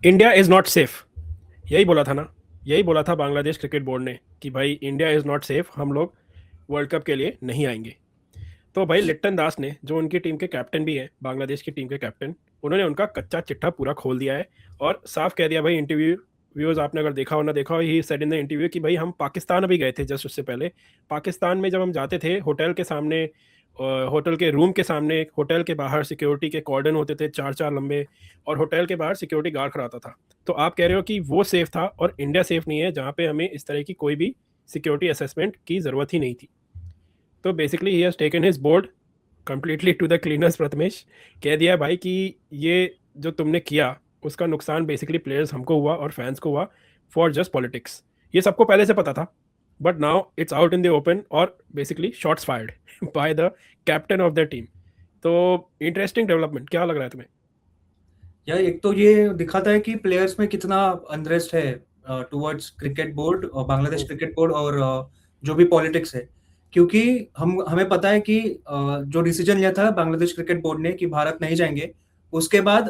India is not safe, यही बोला था ना, यही बोला था बांग्लादेश क्रिकेट बोर्ड ने कि भाई इंडिया इज़ नॉट सेफ, हम लोग वर्ल्ड कप के लिए नहीं आएंगे। तो भाई लिट्टन दास ने, जो उनकी टीम के कैप्टन भी हैं, बांग्लादेश की टीम के कैप्टन, उन्होंने उनका कच्चा चिट्ठा पूरा खोल दिया है और साफ कह दिया भाई, इंटरव्यू व्यूज़ आपने अगर देखा हो ना देखा हो, he said in the interview कि भाई हम पाकिस्तान अभी गए थे जस्ट उससे पहले। पाकिस्तान में जब हम जाते थे होटल के सामने, होटल के रूम के सामने, होटल के बाहर सिक्योरिटी के कॉर्डन होते थे 4-4 लंबे, और होटल के बाहर सिक्योरिटी गार्ड खड़ा होता था। तो आप कह रहे हो कि वो सेफ था और इंडिया सेफ नहीं है, जहाँ पे हमें इस तरह की कोई भी सिक्योरिटी असेसमेंट की ज़रूरत ही नहीं थी। तो basically he has taken his board completely to the cleaners. Prathamesh कह दिया भाई कि ये जो तुमने किया उसका नुकसान बेसिकली प्लेयर्स हमको हुआ और फैंस को हुआ फॉर जस्ट पॉलिटिक्स। ये सबको पहले से पता था, but now it's out in the open और basically shots fired by the captain of the team. तो इंटरेस्टिंग डेवलपमेंट, क्या लग रहा है तुम्हें? यार एक तो ये दिखाता है कि प्लेयर्स में कितना अनरेस्ट है टुवर्ड्स क्रिकेट बोर्ड और बांग्लादेश हम्म, क्रिकेट बोर्ड और जो भी पॉलिटिक्स है। क्योंकि हम हमें पता है कि जो डिसीजन लिया था बांग्लादेश क्रिकेट बोर्ड ने कि भारत नहीं जाएंगे, उसके बाद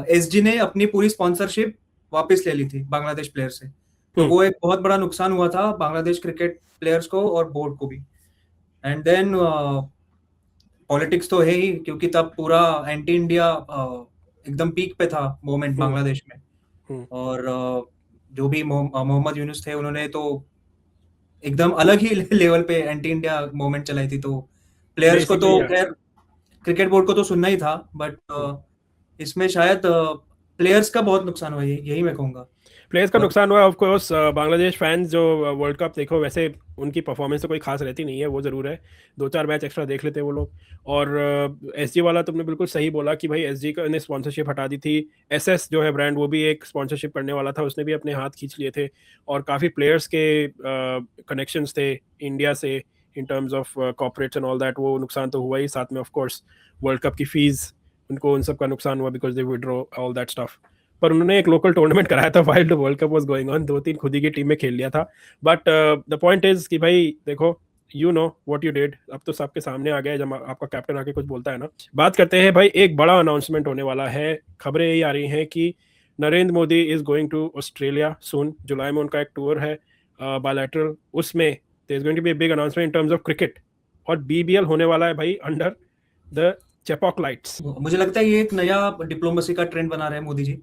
एसजी ने अपनी पूरी स्पॉन्सरशिप वापस ले ली थी बांग्लादेश प्लेयर से। तो हम्म, वो एक बहुत बड़ा नुकसान हुआ था बांग्लादेश क्रिकेट प्लेयर्स को और बोर्ड को भी। एंड देन पॉलिटिक्स तो है ही, क्योंकि तब पूरा एंटी इंडिया एकदम पीक पे था मोमेंट हम्म, बांग्लादेश में। हम्म। और जो भी मोहम्मद यूनुस थे, उन्होंने तो एकदम अलग ही लेवल पे एंटी इंडिया मूवमेंट चलाई थी। तो प्लेयर्स को तो बेसिकली खैर क्रिकेट बोर्ड को तो सुनना ही था, बट इसमें शायद प्लेयर्स का बहुत नुकसान हुआ, यही मैं कहूंगा। प्लेयर्स का और नुकसान हुआ ऑफ कोर्स। बांग्लादेश फैंस जो वर्ल्ड कप देखो, वैसे उनकी परफॉर्मेंस तो कोई खास रहती नहीं है, वो ज़रूर है, 2-4 मैच एक्स्ट्रा देख लेते हैं वो लोग। और एसजी वाला तुमने बिल्कुल सही बोला कि भाई एसजी का ने स्पॉन्सरशिप हटा दी थी। एसएस जो है ब्रांड, वो भी एक स्पॉन्सरशिप करने वाला था, उसने भी अपने हाथ खींच लिए थे। और काफ़ी प्लेयर्स के कनेक्शंस थे इंडिया से इन terms of corporates and all that. वो नुकसान तो हुआ ही, साथ में ऑफ कोर्स वर्ल्ड कप की फीस, उनको उन सब का नुकसान हुआ because they withdraw all that stuff. पर उन्होंने एक लोकल टूर्नामेंट कराया था wild world cup was going on, 2-3 खुद ही की टीम में खेल लिया था। बट द पॉइंट इज कि भाई देखो, you know what you did, अब तो सबके सामने आ गया जब आपका कैप्टन आके कुछ बोलता है ना। बात करते हैं भाई, एक बड़ा अनाउंसमेंट होने वाला है। खबरें यही आ रही हैं कि Narendra Modi is going to Australia soon. जुलाई में उनका एक टूर है बायलैटरल, उसमें there is going to be a big announcement in terms of cricket. और बीबीएल होने वाला है भाई अंडर द चेपॉक लाइट्स। मुझे लगता है ये एक नया डिप्लोमेसी का ट्रेंड बना रहे हैं मोदी जी।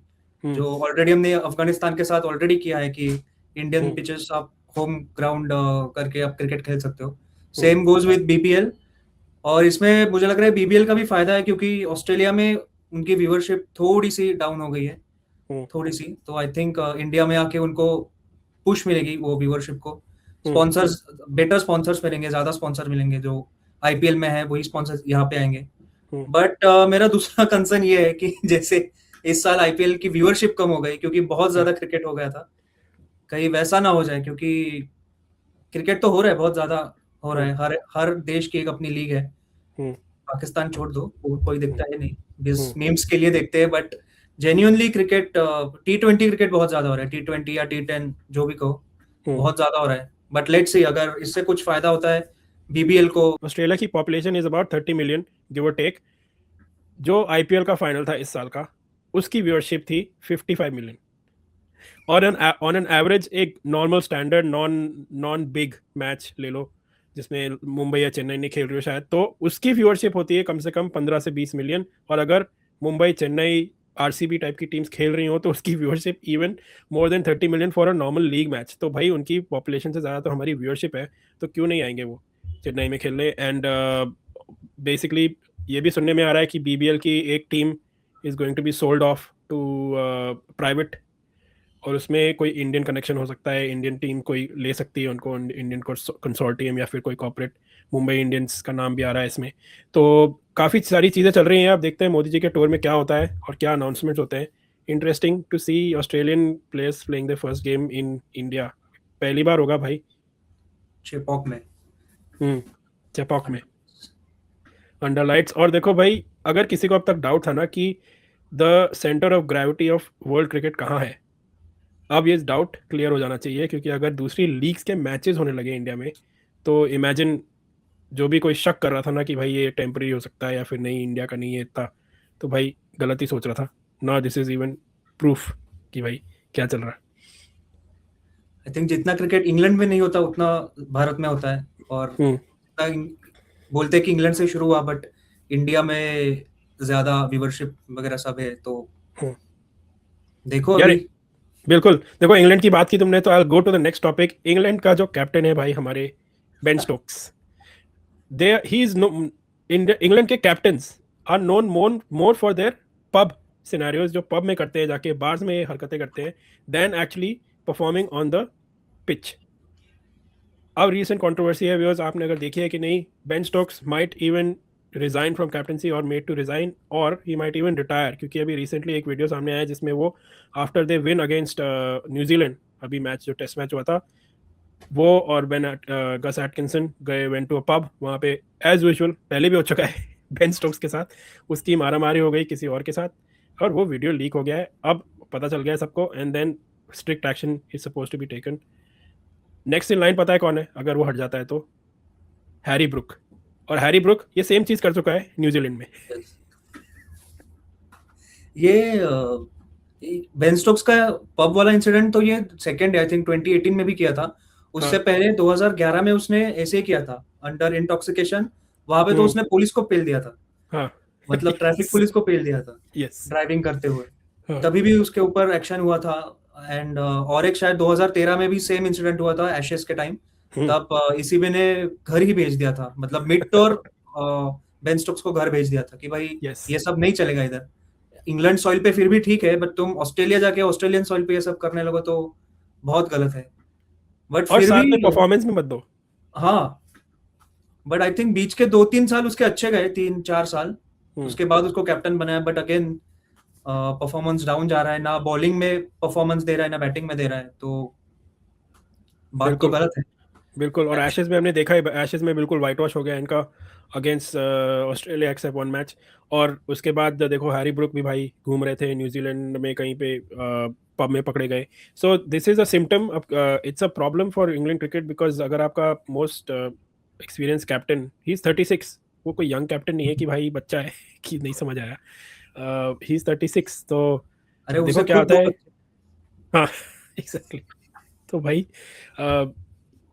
हम्म, जो ऑलरेडी हमने अफगानिस्तान के साथ ऑलरेडी किया है कि इंडियन हम्म, पिचेस आप होम ग्राउंड करके आप क्रिकेट खेल सकते हो। हम्म, सेम गोज विद बीपीएल। और इसमें मुझे लग रहा है बीबीएल का भी फायदा है, क्योंकि ऑस्ट्रेलिया में उनकी व्यूअरशिप थोड़ी सी डाउन हो गई है, हम्म, थोड़ी सी। तो आई थिंक इंडिया में आके उनको पुश मिलेगी वो व्यूअरशिप को। हम्म, स्पॉन्सर्स, बेटर स्पॉन्सर्स मिलेंगे, ज्यादा स्पॉन्सर मिलेंगे। जो आईपीएल में है वही स्पॉन्सर्स यहाँ पे आएंगे। हम्म। बट मेरा दूसरा कंसर्न ये है कि जैसे इस साल आईपीएल की व्यूअरशिप कम हो गई क्योंकि बहुत हम्म, ज्यादा क्रिकेट हो गया था। कहीं वैसा ना हो जाए, क्योंकि क्रिकेट तो हो रहा है, बहुत ज्यादा हो रहा हम्म, है। हर हर देश की एक अपनी लीग है। हम्म, पाकिस्तान छोड़ दो, वो कोई हम्म, देखता है नहीं, बस हम्म, मीम्स के लिए देखते हैं। But genuinely cricket, T20 cricket बहुत ज्यादा हो रहा है, टी20 या टी10 जो भी कहो, हम्म। बहुत ज्यादा हो रहा है। बट लेट्स सी अगर इससे कुछ फायदा होता है बीबीएल को। ऑस्ट्रेलिया की population is about 30 million, give और टेक। जो आईपीएल का फाइनल था इस साल का, उसकी व्यूअरशिप थी 55 मिलियन। और ऑन एन एवरेज एक normal standard non non big match ले लो, जिसमें मुंबई या चेन्नई नहीं खेल रही हो शायद, तो उसकी व्यूअरशिप होती है कम से कम 15 से 20 मिलियन। और अगर मुंबई, चेन्नई, आरसीबी टाइप की टीम्स खेल रही हो तो उसकी viewership even more than 30 million for a normal league match. तो भाई उनकी पॉपुलेशन से ज़्यादा तो हमारी व्यूअरशिप है, तो क्यों नहीं आएंगे वो चेन्नई में खेलने। एंड बेसिकली ये भी सुनने में आ रहा है कि बीबीएल की एक team is going to be sold off to private, और उसमें कोई इंडियन कनेक्शन हो सकता है, इंडियन टीम कोई ले सकती है उनको, इंडियन कंसोर्टियम या फिर कोई कॉर्पोरेट। मुंबई इंडियंस का नाम भी आ रहा है इसमें। तो काफ़ी सारी चीज़ें चल रही हैं, अब देखते हैं मोदी जी के टूर में क्या होता है और क्या अनाउंसमेंट्स होते हैं। Interesting to see Australian players playing the first game in India, पहली बार होगा भाई। चेपॉक में। चेपॉक में, अंडर लाइट्स। और देखो भाई, अगर किसी को अब तक डाउट था ना कि the centre of gravity of world cricket कहाँ है, अब ये डाउट क्लियर हो जाना चाहिए, क्योंकि अगर दूसरी लीग्स के मैचेस होने लगे इंडिया में, तो इमेजिन, जो भी कोई शक कर रहा था ना कि भाई ये टेम्पररी हो सकता है या फिर नहीं, इंडिया का नहीं है इतना, तो भाई गलत ही सोच रहा था ना। This is even proof. कि भाई क्या चल रहा है? आई थिंक जितना क्रिकेट इंग्लैंड में नहीं होता उतना भारत में होता है, और बोलते हैं कि इंग्लैंड से शुरू हुआ, बट इंडिया में ज्यादा व्यूवरशिप वगैरह सब है, तो देखो यार अभी। बिल्कुल, देखो इंग्लैंड की बात की तुमने, तो I go to the next topic. England का जो कैप्टन है भाई हमारे Ben Stokes, they he is no, England के captains are known more for their pub scenarios, जो पब में करते हैं जाके, बार्स में ये हरकतें करते हैं, then actually performing on the pitch. अब रीसेंट कंट्रोवर्सी है व्यूअर्स, आपने अगर देखी है कि नहीं, Ben Stokes might even resign from captaincy और मेड टू रिजाइन, और ही माइट इवन रिटायर, क्योंकि अभी रिसेंटली एक वीडियो सामने आया जिसमें वो after they win against New Zealand, अभी मैच जो टेस्ट मैच हुआ था, वो और गस एटकिंसन गए, वेंट टू अ पब, वहाँ पे एज यूजुअल पहले भी हो चुका है बेन स्टोक्स के साथ, उसकी मारामारी हो गई किसी और के साथ, और वो वीडियो लीक हो गया है, अब पता चल गया है सबको, and then strict action is suppose to be taken. Next in line पता है कौन है अगर वो हट जाता है तो? Harry Brook. और हैरी ब्रुक ये सेम चीज कर चुका है न्यूजीलैंड में। ये बेन स्टोक्स का पब वाला इंसिडेंट तो ये सेकंड आई थिंक 2018 में भी किया था। उससे हाँ पहले 2011 में उसने ऐसे ही किया था, अंडर इंटॉक्सिकेशन। वहां पे तो उसने पुलिस को पेल दिया था, हाँ मतलब ट्रैफिक पुलिस को पेल दिया था यस ड्राइविंग करते हुए। हाँ तभी भी उसके ऊपर एक्शन हुआ था। एंड और एक शायद 2013 में भी सेम इंसिडेंट हुआ था एशेस के टाइम। तब ईसीबी ने घर ही भेज दिया था, मतलब मिड और बेन स्टोक्स को घर भेज दिया था कि भाई यस ये सब नहीं चलेगा इधर। इंग्लैंड सॉइल पे फिर भी ठीक है, बट तुम ऑस्ट्रेलिया जाके ऑस्ट्रेलियन सॉइल पे ये सब करने लगो तो बहुत गलत है। बट और फिर साथ में भी परफॉर्मेंस में मत दो। हाँ, बट आई थिंक बीच के 2-3 साल उसके अच्छे गए, 3-4 साल। उसके बाद उसको कैप्टन बनाया, बट अगेन परफॉर्मेंस डाउन जा रहा है, ना बॉलिंग में परफॉर्मेंस दे रहा है ना बैटिंग में दे रहा है, तो बात तो बिल्कुल गलत है। बिल्कुल, और एशेज में हमने देखा है, एशेज में बिल्कुल वाइट वॉश हो गया इनका against Australia except one match. और उसके बाद देखो हैरी ब्रुक भी भाई घूम रहे थे न्यूजीलैंड में कहीं पे, पब में पकड़े गए। So this is a symptom, it's a problem for England cricket, because अगर आपका most experience captain, he is 36, वो कोई यंग कैप्टन नहीं है कि भाई बच्चा है कि नहीं समझ आया, ही इज 36, तो अरे अब देखो उसे क्या खुद होता दो है। बच्चे। हाँ एग्जैक्टली, तो भाई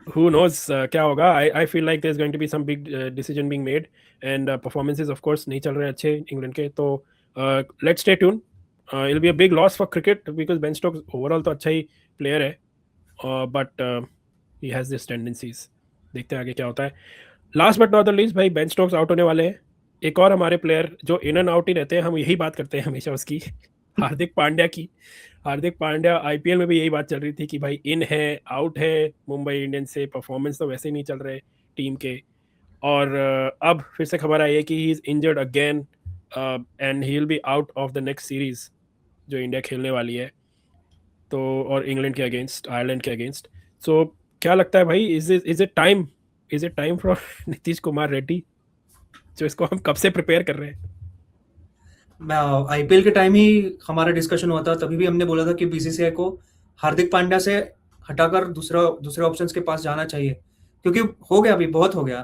who knows क्या होगा। I feel like there's going to be some big decision being made, and performances of course नहीं चल रहे अच्छे इंग्लैंड के, तो let's stay tuned. It'll be a big loss for cricket because Ben Stokes overall तो अच्छा ही player है, but he has this tendencies। देखते हैं आगे क्या होता है। Last but not the least भाई, बेन स्टोक्स आउट होने वाले हैं। एक और हमारे प्लेयर जो इन एंड आउट ही रहते हैं, हम यही बात करते हैं हमेशा उसकी, हार्दिक पांड्या की। हार्दिक पांड्या आईपीएल में भी यही बात चल रही थी कि भाई इन है आउट है मुंबई इंडियंस से, परफॉर्मेंस तो वैसे ही नहीं चल रहे टीम के। और अब फिर से खबर आई है कि he is injured again, and he will be out of the next series जो इंडिया खेलने वाली है, तो और इंग्लैंड के अगेंस्ट, आयरलैंड के अगेंस्ट। सो क्या लगता है भाई, is it time for Nitish Kumar Reddy, जो इसको हम कब से प्रिपेयर कर रहे हैं? आईपीएल के टाइम ही हमारा डिस्कशन हुआ था, तभी भी हमने बोला था कि बीसीसीआई को हार्दिक पांड्या से हटाकर दूसरा दूसरे ऑप्शंस के पास जाना चाहिए, क्योंकि हो गया, अभी बहुत हो गया।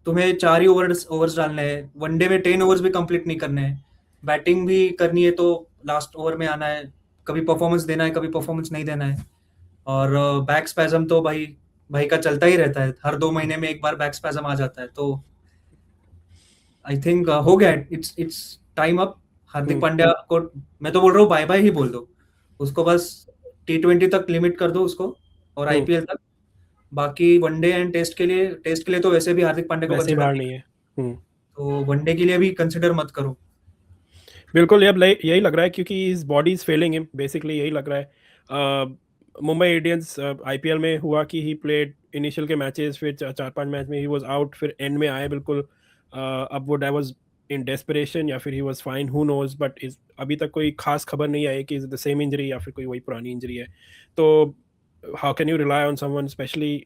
तुम्हें 4 ही ओवर्स डालने हैं, वनडे में 10 ओवर्स भी कंप्लीट नहीं करने हैं, बैटिंग भी करनी है तो लास्ट ओवर में आना है, कभी परफॉर्मेंस देना है कभी परफॉर्मेंस नहीं देना है। और बैक स्पैज्म तो भाई भाई का चलता ही रहता है, हर 2 महीने में एक बार बैक स्पैज्म आ जाता है, तो आई थिंक हो गया, it's it's time up. Hardik Pandya को मैं तो बोल रहा हूँ बाय बाय ही बोल दो उसको, बस T20 तक लिमिट कर दो उसको, और आईपीएल तक। बाकी वनडे एंड टेस्ट के लिए तो वैसे भी हार्दिक पांड्या को वैसे ही कंसिडर बाहर नहीं नहीं है, है। तो वनडे के लिए भी कंसिडर मत करो। बिल्कुल, अब यही लग रहा है क्योंकि is body is failing him, basically यही लग रहा है। मुंबई इंडियंस आईपीएल में हुआ कि ही प्लेड इनिशियल के मैचेस, फिर 4-5 मैच में ही वाज आउट, फिर एंड में आए बिल्कुल। अब वो आई वाज इन डेस्परेशन या फिर he was fine, who knows, but is अभी तक कोई खास खबर नहीं आई कि इज द सेम इंजरी या फिर कोई वही पुरानी इंजरी है। तो how can you rely on someone, especially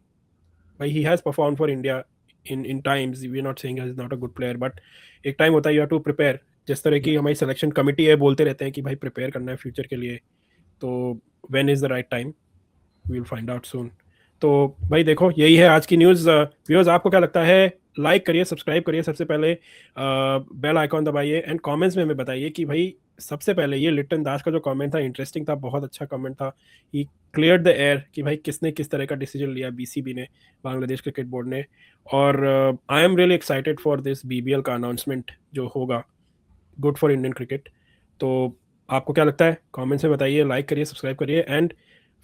भाई he has perform for India in times, we are not saying he is not a good player, but एक टाइम होता है यू हैव टू प्रिपेयर। जिस तरह की हमारी सिलेक्शन कमेटी है बोलते रहते हैं कि भाई प्रिपेयर करना है फ्यूचर के लिए, तो when is the right time, we will find out soon. तो भाई देखो यही है आज की न्यूज़। व्यूअर्स आपको क्या लगता है? लाइक करिए, सब्सक्राइब करिए सबसे पहले, बेल आइकॉन दबाइए, एंड कमेंट्स में हमें बताइए कि भाई सबसे पहले ये लिटन दास का जो कमेंट था इंटरेस्टिंग था, बहुत अच्छा कमेंट था। ही क्लियर्ड द एयर कि भाई किसने किस तरह का डिसीजन लिया, बीसीबी ने, बांग्लादेश क्रिकेट बोर्ड ने। और I am really excited for this BBL का अनाउंसमेंट जो होगा, गुड फॉर इंडियन क्रिकेट। तो आपको क्या लगता है कमेंट्स में बताइए, लाइक करिए, सब्सक्राइब करिए। एंड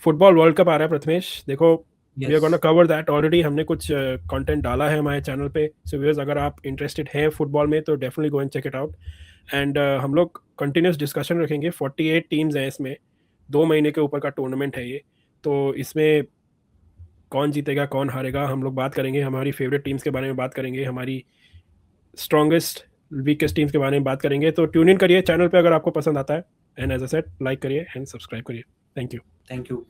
फुटबॉल वर्ल्ड कप आ रहा है प्रथमेश, देखो we are gonna cover that already, हमने कुछ कंटेंट डाला है हमारे चैनल पे। सो व्यूअर्स, अगर आप इंटरेस्टेड हैं फुटबॉल में तो definitely go and check it out. And हम लोग कंटिन्यूस डिस्कशन रखेंगे। 48 टीम्स हैं इसमें, 2 महीने के ऊपर का टूर्नामेंट है ये, तो इसमें कौन जीतेगा कौन हारेगा हम लोग बात करेंगे, हमारी फेवरेट टीम्स के बारे में बात करेंगे, हमारी स्ट्रॉन्गेस्ट वीकेस्ट टीम्स के बारे में बात करेंगे। तो ट्यून इन करिए चैनल पे अगर आपको पसंद आता है, and as a set like करिए एंड सब्सक्राइब करिए। Thank you.